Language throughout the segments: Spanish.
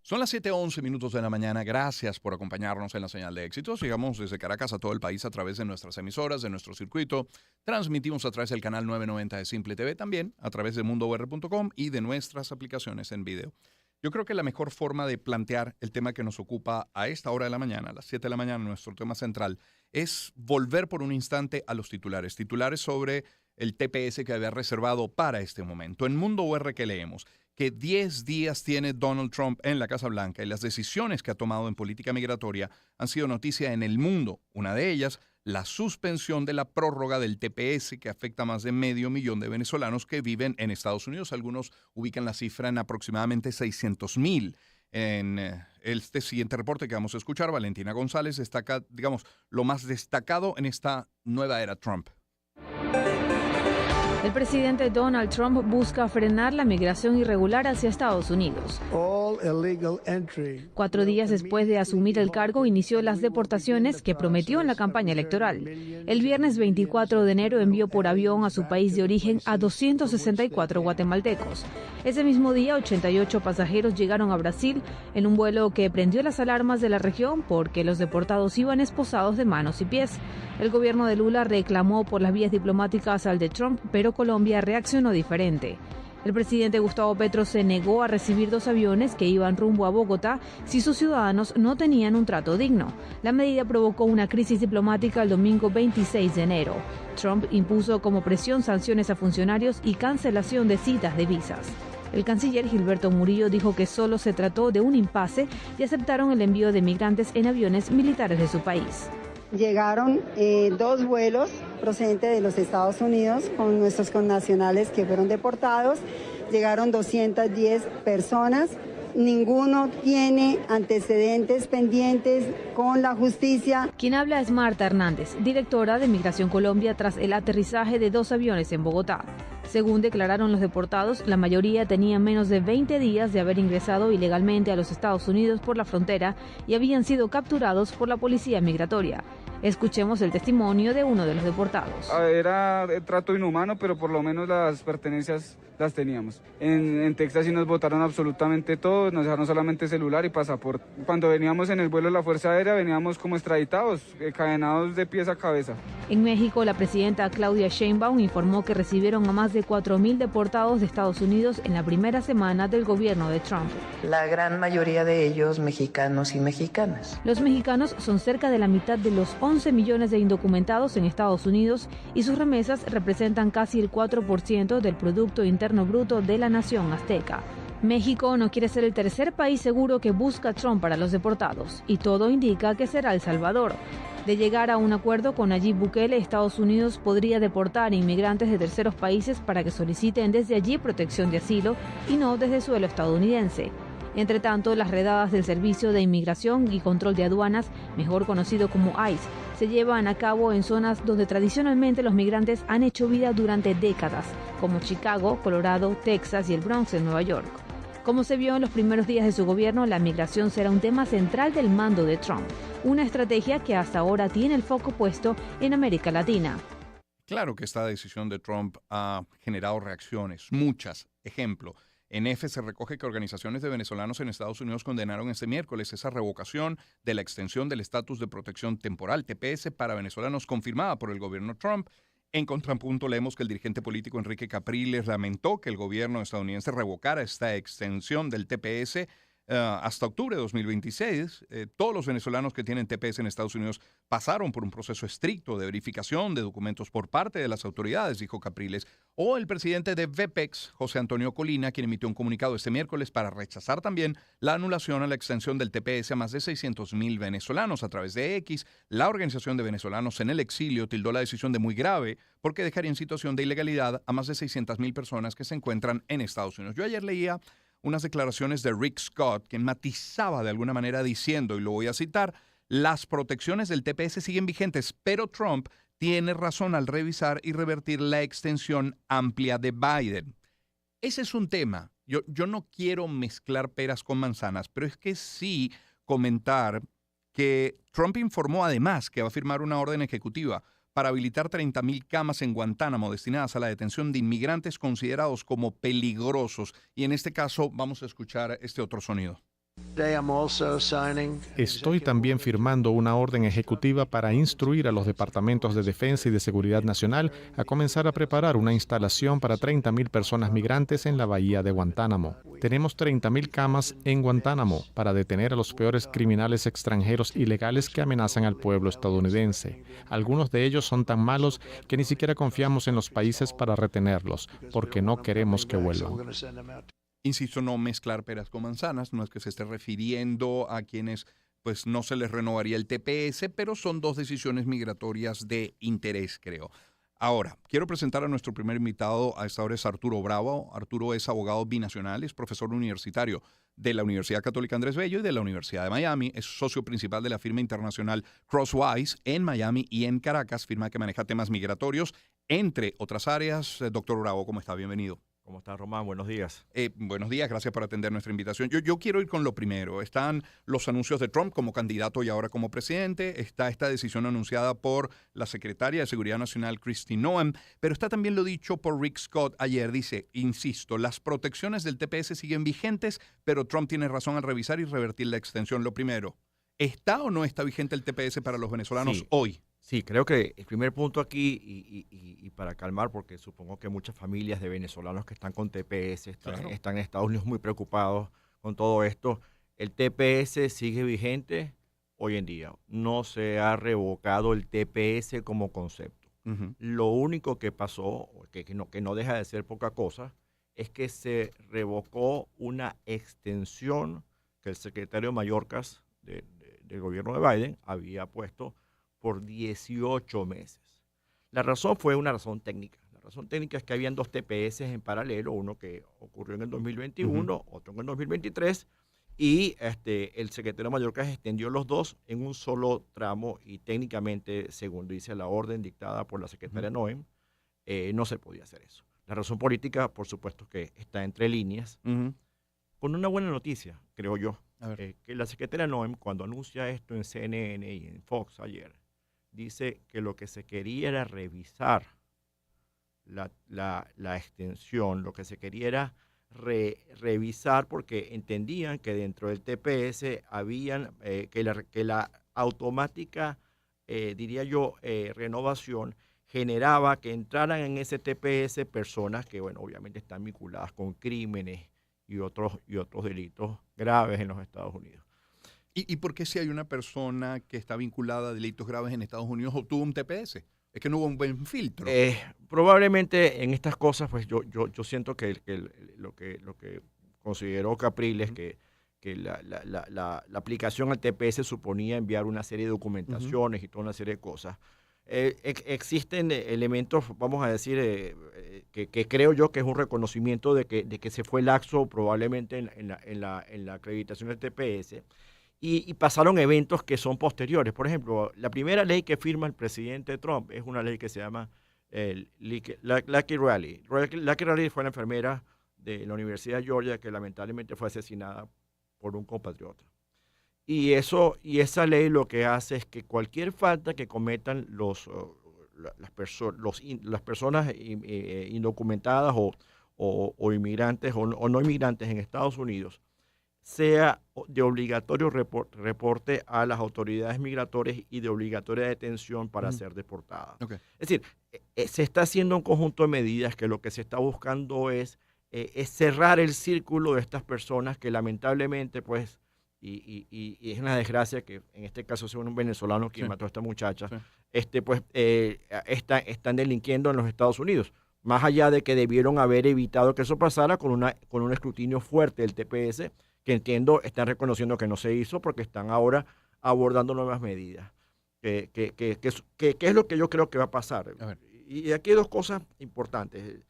Son las 7:11 de la mañana. Gracias por acompañarnos en la señal de éxitos. Llegamos desde Caracas a todo el país a través de nuestras emisoras, de nuestro circuito. Transmitimos a través del canal 990 de Simple TV, también a través de mundour.com y de nuestras aplicaciones en video. Yo creo que la mejor forma de plantear el tema que nos ocupa a esta hora de la mañana, a las 7 de la mañana, nuestro tema central, es volver por un instante a los titulares. Titulares sobre el TPS que había reservado para este momento. En Mundo UR, que leemos que 10 días tiene Donald Trump en la Casa Blanca y las decisiones que ha tomado en política migratoria han sido noticia en el mundo. Una de ellas, la suspensión de la prórroga del TPS, que afecta a más de 500,000 de venezolanos que viven en Estados Unidos. Algunos ubican la cifra en aproximadamente 600,000. En este siguiente reporte que vamos a escuchar, Valentina González destaca, digamos, lo más destacado en esta nueva era Trump. El presidente Donald Trump busca frenar la migración irregular hacia Estados Unidos. 4 días después de asumir el cargo, inició las deportaciones que prometió en la campaña electoral. El viernes 24 de enero envió por avión a su país de origen a 264 guatemaltecos. Ese mismo día, 88 pasajeros llegaron a Brasil en un vuelo que prendió las alarmas de la región porque los deportados iban esposados de manos y pies. El gobierno de Lula reclamó por las vías diplomáticas al de Trump, pero Colombia reaccionó diferente. El presidente Gustavo Petro se negó a recibir 2 aviones que iban rumbo a Bogotá si sus ciudadanos no tenían un trato digno. La medida provocó una crisis diplomática el domingo 26 de enero. Trump impuso como presión sanciones a funcionarios y cancelación de citas de visas. El canciller Gilberto Murillo dijo que solo se trató de un impasse y aceptaron el envío de migrantes en aviones militares de su país. Llegaron 2 vuelos procedentes de los Estados Unidos con nuestros connacionales que fueron deportados. Llegaron 210 personas. Ninguno tiene antecedentes pendientes con la justicia. Quien habla es Marta Hernández, directora de Migración Colombia, tras el aterrizaje de 2 aviones en Bogotá. Según declararon los deportados, la mayoría tenían menos de 20 días de haber ingresado ilegalmente a los Estados Unidos por la frontera y habían sido capturados por la policía migratoria. Escuchemos el testimonio de uno de los deportados. Era trato inhumano, pero por lo menos las pertenencias las teníamos. En Texas sí nos botaron absolutamente todo, nos dejaron solamente celular y pasaporte. Cuando veníamos en el vuelo de la Fuerza Aérea veníamos como extraditados, encadenados de pies a cabeza. En México, la presidenta Claudia Sheinbaum informó que recibieron a más de 4,000 deportados de Estados Unidos en la primera semana del gobierno de Trump. La gran mayoría de ellos mexicanos y mexicanas. Los mexicanos son cerca de la mitad de los 11 millones de indocumentados en Estados Unidos y sus remesas representan casi el 4% del Producto Interno Bruto de la nación azteca. México no quiere ser el tercer país seguro que busca Trump para los deportados, y todo indica que será El Salvador. De llegar a un acuerdo con Nayib Bukele, Estados Unidos podría deportar inmigrantes de terceros países para que soliciten desde allí protección de asilo y no desde suelo estadounidense. Entre tanto, las redadas del Servicio de Inmigración y Control de Aduanas, mejor conocido como ICE, se llevan a cabo en zonas donde tradicionalmente los migrantes han hecho vida durante décadas, como Chicago, Colorado, Texas y el Bronx en Nueva York. Como se vio en los primeros días de su gobierno, la migración será un tema central del mando de Trump, una estrategia que hasta ahora tiene el foco puesto en América Latina. Claro que esta decisión de Trump ha generado reacciones, muchas. Ejemplo, en EFE se recoge que organizaciones de venezolanos en Estados Unidos condenaron este miércoles esa revocación de la extensión del estatus de protección temporal, TPS, para venezolanos confirmada por el gobierno Trump. En contrapunto, leemos que el dirigente político Enrique Capriles lamentó que el gobierno estadounidense revocara esta extensión del TPS hasta octubre de 2026. Todos los venezolanos que tienen TPS en Estados Unidos pasaron por un proceso estricto de verificación de documentos por parte de las autoridades, dijo Capriles. O el presidente de VEPEX, José Antonio Colina, quien emitió un comunicado este miércoles para rechazar también la anulación a la extensión del TPS a más de 600,000 venezolanos. A través de X, la Organización de Venezolanos en el Exilio tildó la decisión de muy grave porque dejaría en situación de ilegalidad a más de 600,000 personas que se encuentran en Estados Unidos. Yo ayer leía unas declaraciones de Rick Scott, quien matizaba de alguna manera diciendo, y lo voy a citar, las protecciones del TPS siguen vigentes, pero Trump tiene razón al revisar y revertir la extensión amplia de Biden. Ese es un tema. Yo no quiero mezclar peras con manzanas, pero es que sí comentar que Trump informó además que va a firmar una orden ejecutiva para habilitar 30,000 camas en Guantánamo destinadas a la detención de inmigrantes considerados como peligrosos. Y en este caso vamos a escuchar este otro sonido. Estoy también firmando una orden ejecutiva para instruir a los departamentos de Defensa y de Seguridad Nacional a comenzar a preparar una instalación para 30,000 personas migrantes en la bahía de Guantánamo. Tenemos 30,000 camas en Guantánamo para detener a los peores criminales extranjeros ilegales que amenazan al pueblo estadounidense. Algunos de ellos son tan malos que ni siquiera confiamos en los países para retenerlos, porque no queremos que vuelvan. Insisto, no mezclar peras con manzanas, no es que se esté refiriendo a quienes pues no se les renovaría el TPS, pero son dos decisiones migratorias de interés, creo. Ahora, quiero presentar a nuestro primer invitado, a esta hora es Arturo Bravo. Arturo es abogado binacional, es profesor universitario de la Universidad Católica Andrés Bello y de la Universidad de Miami. Es socio principal de la firma internacional Crosswise en Miami y en Caracas, firma que maneja temas migratorios, entre otras áreas. Doctor Bravo, ¿cómo está? Bienvenido. ¿Cómo está, Román? Buenos días. Buenos días, gracias por atender nuestra invitación. Yo quiero ir con lo primero. Están los anuncios de Trump como candidato y ahora como presidente. Está esta decisión anunciada por la secretaria de Seguridad Nacional, Kristi Noem, pero está también lo dicho por Rick Scott ayer. Dice, insisto, las protecciones del TPS siguen vigentes, pero Trump tiene razón al revisar y revertir la extensión. Lo primero, ¿está o no está vigente el TPS para los venezolanos hoy? Sí, creo que el primer punto aquí, y para calmar, porque supongo que muchas familias de venezolanos que están con TPS están en Estados Unidos muy preocupados con todo esto, el TPS sigue vigente hoy en día. No se ha revocado el TPS como concepto. Lo único que pasó, que no deja de ser poca cosa, es que se revocó una extensión que el secretario Mayorkas del gobierno de Biden había puesto por 18 meses. La razón fue una razón técnica. La razón técnica es que habían dos TPS en paralelo, uno que ocurrió en el 2021, otro en el 2023, y el secretario Mayorkas extendió los dos en un solo tramo y técnicamente, según dice la orden dictada por la secretaria Noem, no se podía hacer eso. La razón política, por supuesto, que está entre líneas, con una buena noticia, creo yo, que la secretaria Noem, cuando anuncia esto en CNN y en Fox ayer, dice que lo que se quería era revisar la extensión, lo que se quería era revisar porque entendían que dentro del TPS habían que la automática, diría yo, renovación generaba que entraran en ese TPS personas que, bueno, obviamente están vinculadas con crímenes y otros delitos graves en los Estados Unidos. ¿Y por qué si hay una persona que está vinculada a delitos graves en Estados Unidos obtuvo un TPS? Es que no hubo un buen filtro. Probablemente en estas cosas, pues yo siento que lo que consideró Capriles, que la aplicación al TPS suponía enviar una serie de documentaciones y toda una serie de cosas. Existen elementos, vamos a decir, que creo yo que es un reconocimiento de que se fue laxo probablemente en la acreditación del TPS. Y pasaron eventos que son posteriores. Por ejemplo, la primera ley que firma el presidente Trump es una ley que se llama Lucky Riley. Lucky Riley fue una enfermera de la Universidad de Georgia que lamentablemente fue asesinada por un compatriota. Y esa ley lo que hace es que cualquier falta que cometan las personas indocumentadas o inmigrantes o no inmigrantes en Estados Unidos, sea de obligatorio reporte a las autoridades migratorias y de obligatoria detención para ser deportada. Es decir, se está haciendo un conjunto de medidas que lo que se está buscando es cerrar el círculo de estas personas que lamentablemente, pues, y es una desgracia que en este caso sea un venezolano quien mató a esta muchacha, están delinquiendo en los Estados Unidos. Más allá de que debieron haber evitado que eso pasara con un escrutinio fuerte del TPS, que entiendo están reconociendo que no se hizo porque están ahora abordando nuevas medidas. ¿Qué es lo que yo creo que va a pasar? Y aquí hay dos cosas importantes.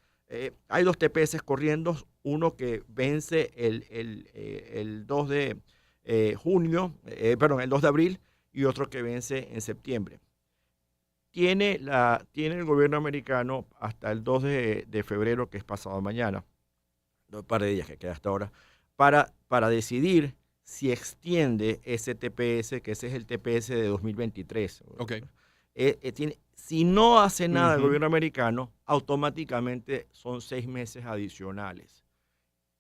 Hay dos TPS corriendo, uno que vence el 2 de el 2 de abril y otro que vence en septiembre. Tiene el gobierno americano hasta el 2 de febrero, que es pasado mañana, un par de días que queda hasta ahora, para decidir si extiende ese TPS, que ese es el TPS de 2023. Si no hace nada el gobierno americano, automáticamente son 6 meses adicionales.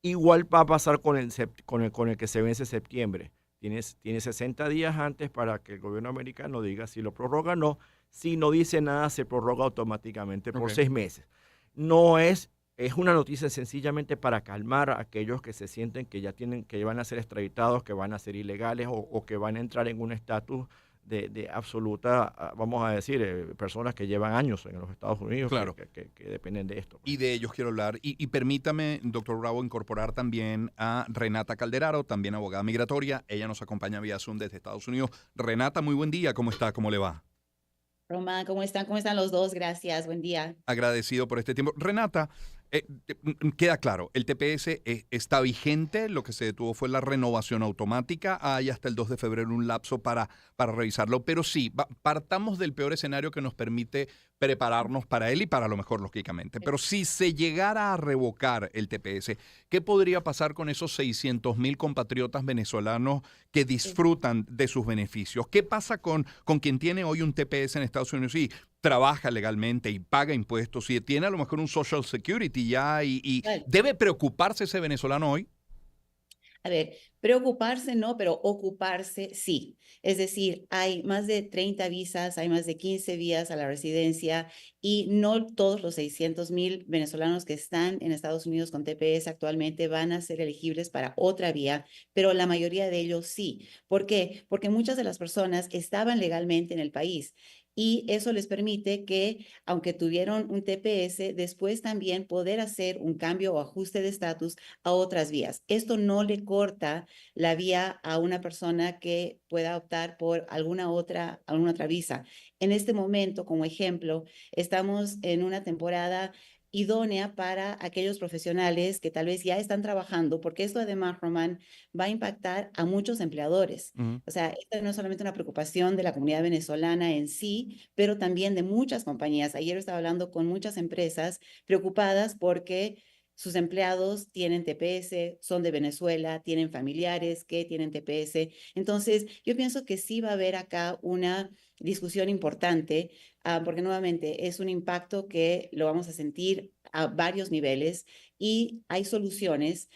Igual va a pasar con el que se vence en septiembre. Tiene 60 días antes para que el gobierno americano diga si lo prorroga o no. Si no dice nada, se prorroga automáticamente por 6 meses. No es una noticia sencillamente para calmar a aquellos que se sienten que que van a ser extraditados, que van a ser ilegales o que van a entrar en un estatus de absoluta, vamos a decir, personas que llevan años en los Estados Unidos, claro, que dependen de esto. Y de ellos quiero hablar. Y permítame, doctor Bravo, incorporar también a Renata Calderaro, también abogada migratoria. Ella nos acompaña vía Zoom desde Estados Unidos. Renata, muy buen día. ¿Cómo está? ¿Cómo le va? Román, ¿cómo están? ¿Cómo están los dos? Gracias, buen día. Agradecido por este tiempo. Renata, queda claro, el TPS está vigente, lo que se detuvo fue la renovación automática, hay hasta el 2 de febrero un lapso para revisarlo, pero sí, partamos del peor escenario que nos permite prepararnos para él y para lo mejor, lógicamente. Pero si se llegara a revocar el TPS, ¿qué podría pasar con esos 600,000 compatriotas venezolanos que disfrutan de sus beneficios? ¿Qué pasa con quien tiene hoy un TPS en Estados Unidos y trabaja legalmente y paga impuestos y tiene a lo mejor un Social Security ya y debe preocuparse ese venezolano hoy? A ver, preocuparse no, pero ocuparse sí. Es decir, hay más de 30 visas, hay más de 15 vías a la residencia y no todos los 600,000 venezolanos que están en Estados Unidos con TPS actualmente van a ser elegibles para otra vía, pero la mayoría de ellos sí. ¿Por qué? Porque muchas de las personas estaban legalmente en el país. Y eso les permite que, aunque tuvieron un TPS, después también poder hacer un cambio o ajuste de estatus a otras vías. Esto no le corta la vía a una persona que pueda optar por alguna otra visa. En este momento, como ejemplo, estamos en una temporada idónea para aquellos profesionales que tal vez ya están trabajando, porque esto además, Román, va a impactar a muchos empleadores. O sea, esta no es solamente una preocupación de la comunidad venezolana en sí, pero también de muchas compañías. Ayer estaba hablando con muchas empresas preocupadas porque sus empleados tienen TPS, son de Venezuela, tienen familiares que tienen TPS. Entonces, yo pienso que sí va a haber acá una discusión importante, porque nuevamente es un impacto que lo vamos a sentir a varios niveles y hay soluciones.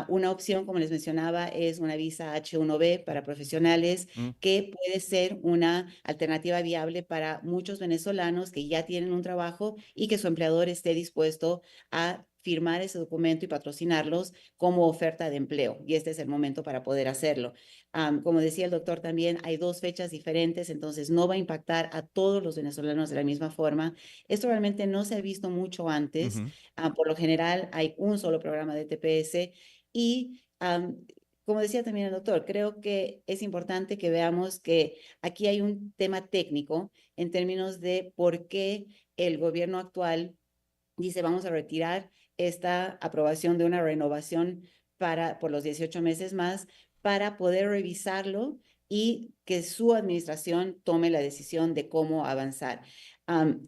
Una opción, como les mencionaba, es una visa H1B para profesionales, que puede ser una alternativa viable para muchos venezolanos que ya tienen un trabajo y que su empleador esté dispuesto a firmar ese documento y patrocinarlos como oferta de empleo. Y este es el momento para poder hacerlo. Como decía el doctor también, hay 2 fechas diferentes, entonces no va a impactar a todos los venezolanos de la misma forma. Esto realmente no se ha visto mucho antes. Por lo general hay un solo programa de TPS y como decía también el doctor, creo que es importante que veamos que aquí hay un tema técnico en términos de por qué el gobierno actual dice vamos a retirar esta aprobación de una renovación por los 18 meses más para poder revisarlo y que su administración tome la decisión de cómo avanzar.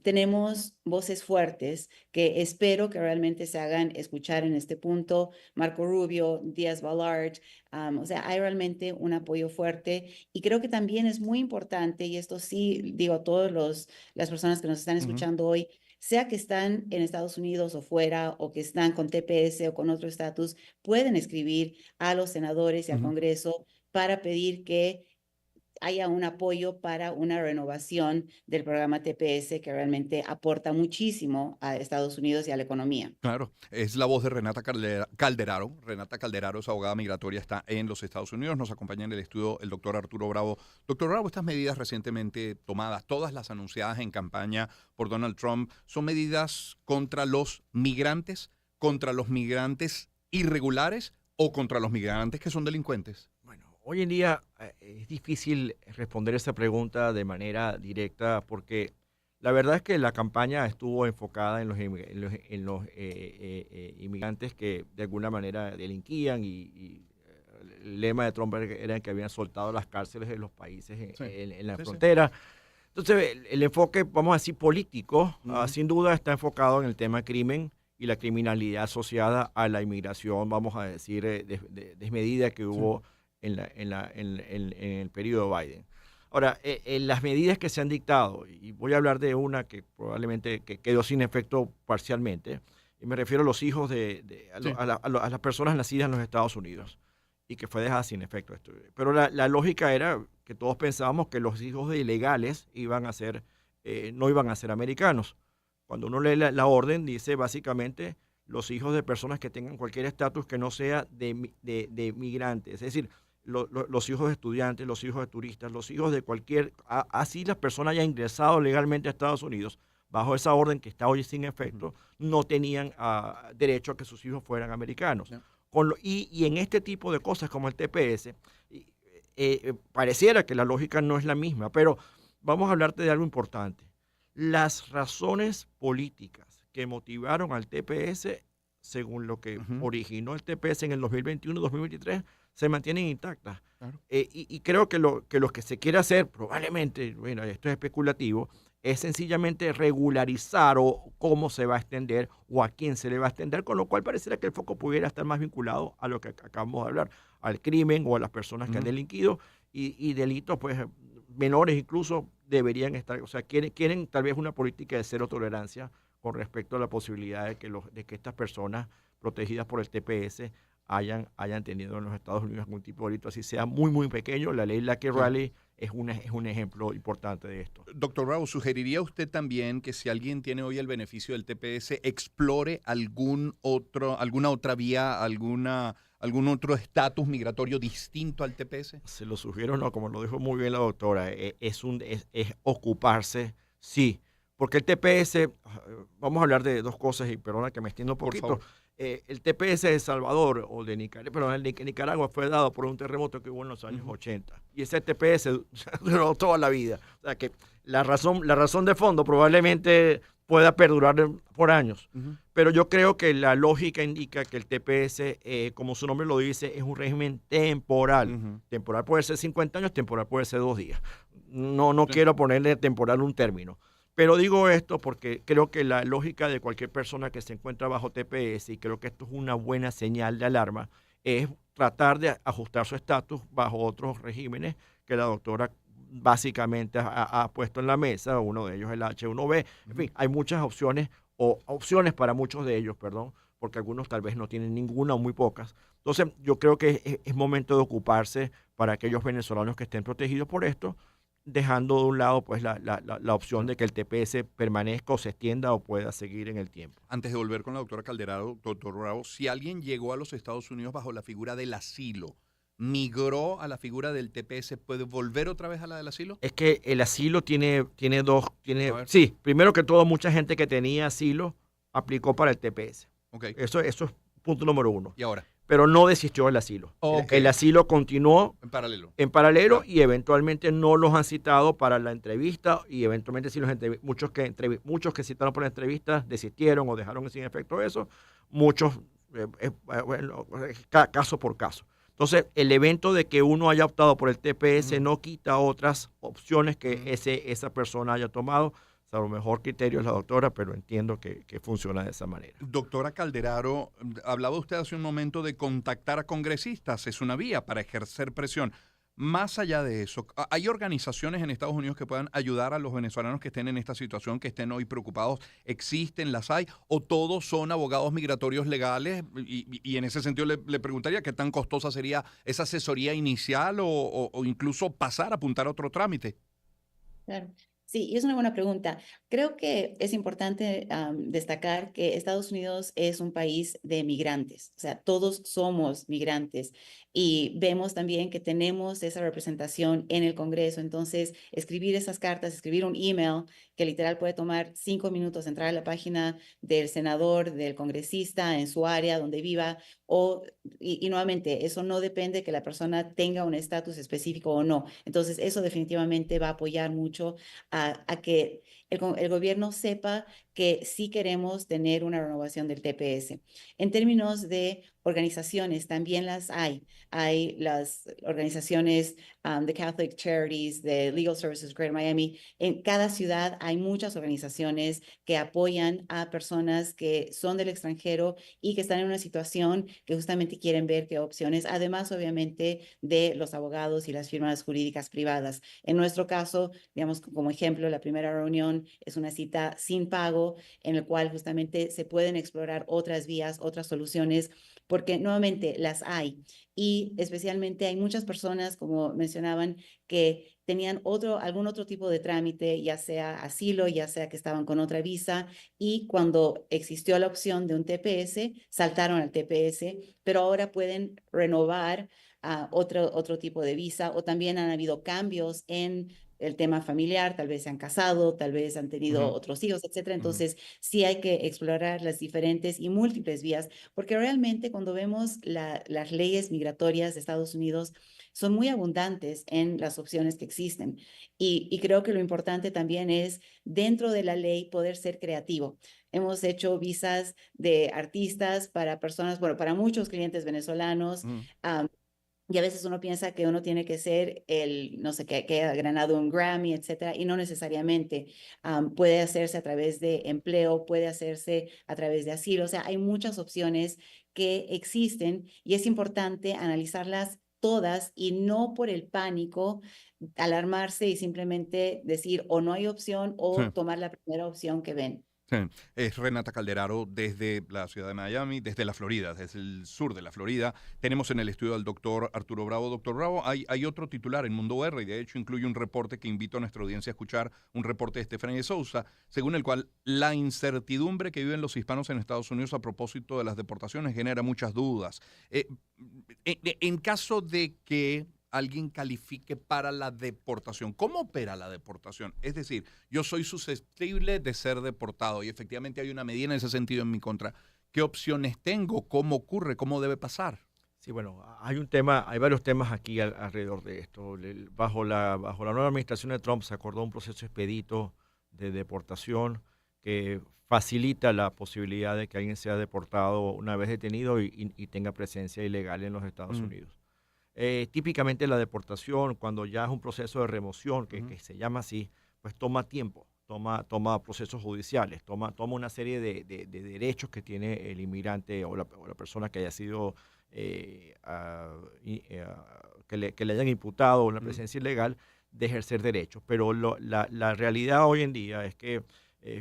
Tenemos voces fuertes que espero que realmente se hagan escuchar en este punto. Marco Rubio, Díaz Balart, o sea, hay realmente un apoyo fuerte y creo que también es muy importante, y esto sí digo a todas las personas que nos están escuchando hoy, sea que están en Estados Unidos o fuera, o que están con TPS o con otro estatus, pueden escribir a los senadores y al Congreso para pedir que haya un apoyo para una renovación del programa TPS que realmente aporta muchísimo a Estados Unidos y a la economía. Claro, es la voz de Renata Calderaro. Renata Calderaro es abogada migratoria, está en los Estados Unidos. Nos acompaña en el estudio el doctor Arturo Bravo. Doctor Bravo, estas medidas recientemente tomadas, todas las anunciadas en campaña por Donald Trump, ¿son medidas contra los migrantes irregulares o contra los migrantes que son delincuentes? Hoy en día es difícil responder esa pregunta de manera directa porque la verdad es que la campaña estuvo enfocada en los inmigrantes que de alguna manera delinquían y el lema de Trump era que habían soltado las cárceles de los países en la frontera. Entonces el enfoque, vamos a decir, político, sin duda está enfocado en el tema crimen y la criminalidad asociada a la inmigración, vamos a decir, desmedida que hubo en el periodo de Biden. Ahora, las medidas que se han dictado, y voy a hablar de una que probablemente que quedó sin efecto parcialmente, y me refiero a los hijos a las personas nacidas en los Estados Unidos, y que fue dejada sin efecto. Pero la lógica era que todos pensábamos que los hijos de ilegales no iban a ser americanos. Cuando uno lee la orden, dice básicamente los hijos de personas que tengan cualquier estatus que no sea de migrantes. Es decir, los hijos de estudiantes, los hijos de turistas, los hijos de así las personas hayan ingresado legalmente a Estados Unidos, bajo esa orden que está hoy sin efecto, no tenían derecho a que sus hijos fueran americanos. No. Y en este tipo de cosas como el TPS, pareciera que la lógica no es la misma, pero vamos a hablarte de algo importante. Las razones políticas que motivaron al TPS, según lo que originó el TPS en el 2021-2023, se mantienen intactas. Claro. Y creo que lo que se quiere hacer, probablemente, bueno, esto es especulativo, es sencillamente regularizar o cómo se va a extender o a quién se le va a extender, con lo cual pareciera que el foco pudiera estar más vinculado a lo que acabamos de hablar, al crimen o a las personas que han delinquido y delitos pues menores incluso deberían estar, o sea, quieren tal vez una política de cero tolerancia con respecto a la posibilidad de que estas personas protegidas por el TPS hayan tenido en los Estados Unidos algún tipo de delito, así sea muy, muy pequeño. La ley Lucky Raleigh es un ejemplo importante de esto. Doctor Bravo, ¿sugeriría usted también que si alguien tiene hoy el beneficio del TPS, explore alguna otra vía, algún otro estatus migratorio distinto al TPS? Se lo sugiero, no, como lo dijo muy bien la doctora, es ocuparse, sí, porque el TPS, vamos a hablar de dos cosas y perdona que me extiendo un poquito. El TPS de El Salvador o de Nicaragua, pero el de Nicaragua fue dado por un terremoto que hubo en los años 80 y ese TPS duró toda la vida. O sea que la razón de fondo probablemente pueda perdurar por años, pero yo creo que la lógica indica que el TPS, como su nombre lo dice, es un régimen temporal. Temporal puede ser 50 años, temporal puede ser 2 días. No quiero ponerle temporal un término. Pero digo esto porque creo que la lógica de cualquier persona que se encuentra bajo TPS, y creo que esto es una buena señal de alarma, es tratar de ajustar su estatus bajo otros regímenes que la doctora básicamente ha puesto en la mesa. Uno de ellos es el H1B. En fin, hay muchas opciones para muchos de ellos, porque algunos tal vez no tienen ninguna o muy pocas. Entonces, yo creo que es momento de ocuparse para aquellos venezolanos que estén protegidos por esto, dejando de un lado pues la opción de que el TPS permanezca o se extienda o pueda seguir en el tiempo. Antes de volver con la doctora Calderaro, doctor Bravo, si alguien llegó a los Estados Unidos bajo la figura del asilo, migró a la figura del TPS, ¿puede volver otra vez a la del asilo? Es que el asilo tiene sí, primero que todo, mucha gente que tenía asilo aplicó para el TPS. Okay. Eso es punto número uno. ¿Y ahora? Pero no desistió del asilo. Okay. El asilo continuó en paralelo y eventualmente no los han citado para la entrevista y eventualmente sí muchos que citaron por la entrevista desistieron o dejaron sin efecto eso. Muchos, caso por caso. Entonces, el evento de que uno haya optado por el TPS no quita otras opciones que esa persona haya tomado. A lo mejor criterio es la doctora, pero entiendo que funciona de esa manera. Doctora Calderaro, hablaba usted hace un momento de contactar a congresistas, es una vía para ejercer presión. Más allá de eso, ¿hay organizaciones en Estados Unidos que puedan ayudar a los venezolanos que estén en esta situación, que estén hoy preocupados? ¿Existen, las hay? ¿O todos son abogados migratorios legales? Y en ese sentido le preguntaría qué tan costosa sería esa asesoría inicial o incluso pasar a apuntar a otro trámite. Claro. Sí, y es una buena pregunta. Creo que es importante destacar que Estados Unidos es un país de migrantes, o sea, todos somos migrantes y vemos también que tenemos esa representación en el Congreso. Entonces, escribir esas cartas, escribir un email que literal puede tomar 5 minutos, entrar a la página del senador, del congresista en su área donde viva, y nuevamente, eso no depende de que la persona tenga un estatus específico o no. Entonces, eso definitivamente va a apoyar mucho a que el gobierno sepa que sí queremos tener una renovación del TPS. En términos de organizaciones también las hay. Hay las organizaciones The Catholic Charities, de Legal Services Greater Miami. En cada ciudad hay muchas organizaciones que apoyan a personas que son del extranjero y que están en una situación que justamente quieren ver qué opciones, además obviamente de los abogados y las firmas jurídicas privadas. En nuestro caso, digamos como ejemplo, la primera reunión es una cita sin pago en el cual justamente se pueden explorar otras vías, otras soluciones, porque nuevamente las hay. Y especialmente hay muchas personas, como mencionaban, que tenían algún otro tipo de trámite, ya sea asilo, ya sea que estaban con otra visa, y cuando existió la opción de un TPS, saltaron al TPS, pero ahora pueden renovar otro tipo de visa, o también han habido cambios en el tema familiar, tal vez se han casado, tal vez han tenido otros hijos, etcétera. Entonces, sí hay que explorar las diferentes y múltiples vías, porque realmente cuando vemos las leyes migratorias de Estados Unidos, son muy abundantes en las opciones que existen. Y creo que lo importante también es, dentro de la ley, poder ser creativo. Hemos hecho visas de artistas para personas, bueno, para muchos clientes venezolanos, y a veces uno piensa que uno tiene que ser no sé, que ha ganado un Grammy, etcétera, y no necesariamente. Puede hacerse a través de empleo, puede hacerse a través de asilo. O sea, hay muchas opciones que existen y es importante analizarlas todas y no por el pánico alarmarse y simplemente decir o no hay opción o tomar la primera opción que ven. Sí. Es Renata Calderaro desde la ciudad de Miami, desde la Florida, desde el sur de la Florida. Tenemos en el estudio al doctor Arturo Bravo. Doctor Bravo, hay otro titular en Mundo R y de hecho incluye un reporte que invito a nuestra audiencia a escuchar, un reporte de Stephanie de Sousa, según el cual la incertidumbre que viven los hispanos en Estados Unidos a propósito de las deportaciones genera muchas dudas. En caso de que alguien califique para la deportación, ¿cómo opera la deportación? Es decir, yo soy susceptible de ser deportado y efectivamente hay una medida en ese sentido en mi contra. ¿Qué opciones tengo? ¿Cómo ocurre? ¿Cómo debe pasar? Sí, bueno, hay varios temas aquí alrededor de esto. Bajo la nueva administración de Trump se acordó un proceso expedito de deportación que facilita la posibilidad de que alguien sea deportado una vez detenido y tenga presencia ilegal en los Estados Unidos. Típicamente la deportación, cuando ya es un proceso de remoción, que se llama así, pues toma tiempo, toma procesos judiciales, toma una serie de derechos que tiene el inmigrante o la persona que haya sido, que le hayan imputado una presencia ilegal, de ejercer derechos. Pero la realidad hoy en día es que,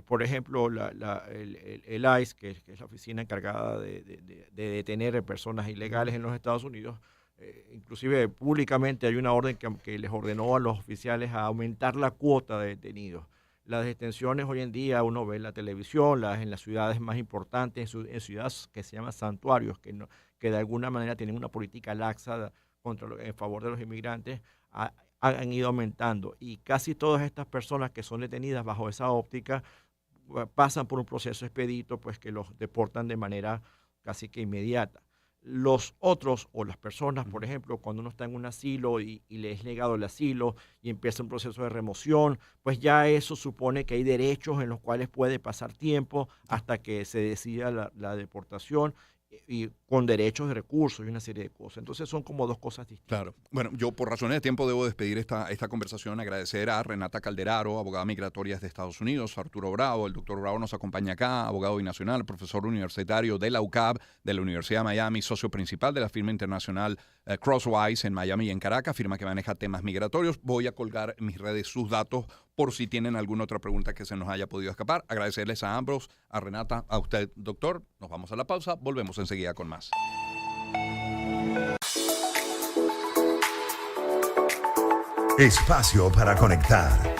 por ejemplo, el ICE, que es la oficina encargada de detener personas ilegales en los Estados Unidos, inclusive públicamente hay una orden que les ordenó a los oficiales a aumentar la cuota de detenidos. Las detenciones hoy en día uno ve en la televisión, en las ciudades más importantes, en ciudades que se llaman santuarios, que de alguna manera tienen una política laxa en favor de los inmigrantes, han ido aumentando. Y casi todas estas personas que son detenidas bajo esa óptica pasan por un proceso expedito, pues que los deportan de manera casi que inmediata. Los otros o las personas, por ejemplo, cuando uno está en un asilo y le es negado el asilo y empieza un proceso de remoción, pues ya eso supone que hay derechos en los cuales puede pasar tiempo hasta que se decida la deportación, y con derechos de recursos y una serie de cosas. Entonces son como dos cosas distintas. Claro. Bueno, yo por razones de tiempo debo despedir esta conversación, agradecer a Renata Calderaro, abogada migratoria de Estados Unidos, Arturo Bravo, el doctor Bravo nos acompaña acá, abogado binacional, profesor universitario de la UCAB, de la Universidad de Miami, socio principal de la firma internacional Crosswise en Miami y en Caracas, firma que maneja temas migratorios. Voy a colgar en mis redes sus datos por si tienen alguna otra pregunta que se nos haya podido escapar. Agradecerles a ambos, a Renata, a usted, doctor. Nos vamos a la pausa, volvemos enseguida con más. Espacio para conectar.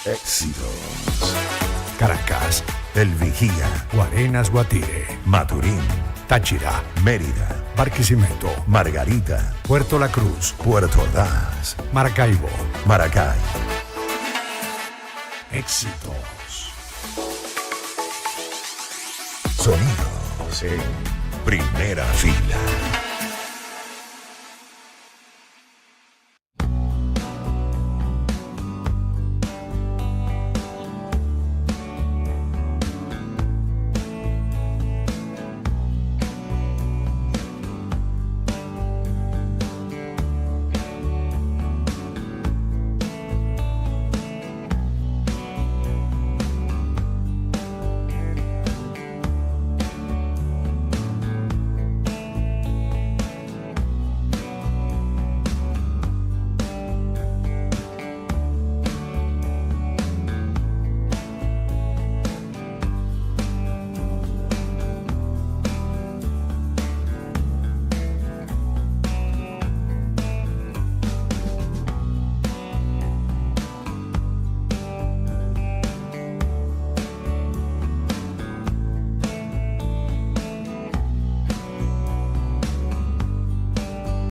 Éxitos. Caracas, El Vigía, Guarenas, Guatire, Maturín, Táchira, Mérida, Barquisimeto, Margarita, Puerto La Cruz, Puerto Ordaz, Maracaibo, Maracay. Éxitos. Sonidos en primera fila.